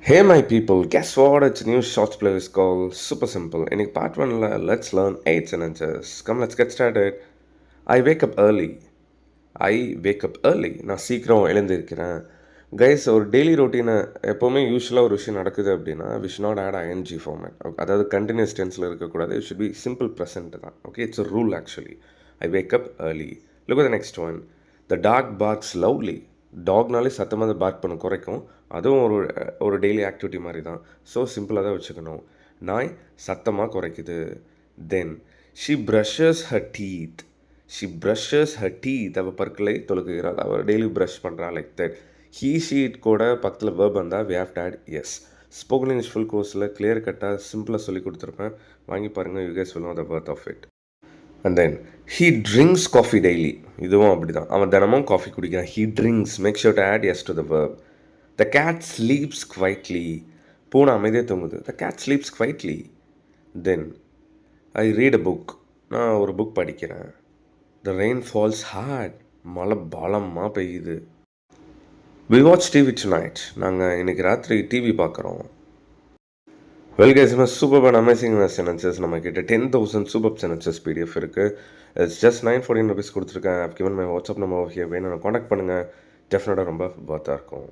Hey my people, guess what? It's a new short playlist called Super Simple. In part 1, let's learn 8 sentences. Come, let's get started. I wake up early. நான் சீக்கிரம் எழுந்திருக்கிறேன். Guys, ஒரு daily ரொட்டீனை எப்போவுமே யூஸ்வலாக ஒரு விஷயம் நடக்குது அப்படின்னா we should not add ING format. அதாவது கண்டினியூஸ் டென்ஸில் இருக்கக்கூடாது. It should be simple present தான். Okay, it's a rule actually. I wake up early. Look at the next one. The dog barks லவ்லி. டாக்னாலே சத்தமாக அதை பார்க் பண்ண குறைக்கும். அதுவும் ஒரு ஒரு டெய்லி ஆக்டிவிட்டி மாதிரி தான். ஸோ சிம்பிளாக தான் வச்சுக்கணும். நாய் சத்தமாக குறைக்குது. Then she brushes her teeth. அவள் பற்களை தொழுகுகிறாள். அவள் டெய்லி ப்ரஷ் பண்ணுறா லைக் தட். ஷீட் கூட பக்கத்தில் வேர்ப் வந்தால் we have to add S. Spoken English full கோர்ஸில் கிளியர் கட்டாக சிம்பிளாக சொல்லி கொடுத்துருப்பேன். வாங்கி பாருங்கள், you guys will know the worth of it. And then he drinks coffee daily. இதுவும் அப்படி தான். அவன் தினமும் காஃபி குடிக்கிறான். He drinks. Make sure to add S to the verb. The cat sleeps quietly. பூனை அமைதியாக தூங்குது. The cat sleeps quietly. Then I read a book. நான் ஒரு புக் படிக்கிறேன். The rain falls hard. மழை பலமாக பெய்யுது. We watch TV tonight. நாங்கள் இன்றைக்கி ராத்திரி டிவி பார்க்குறோம். Well guys, super and amazing sentences நம்ம கிட்ட 10,000 சூப்பர் சென்டென்சஸ் பிடிஎஃப் இருக்குது. இட்ஸ் ஜஸ்ட் 914 rupees கொடுத்துருக்கேன். I've given my WhatsApp number here. வேணும் காண்டாக்ட் பண்ணுங்கள். டெஃபினட்டாக ரொம்ப பர்த்தாக இருக்கும்.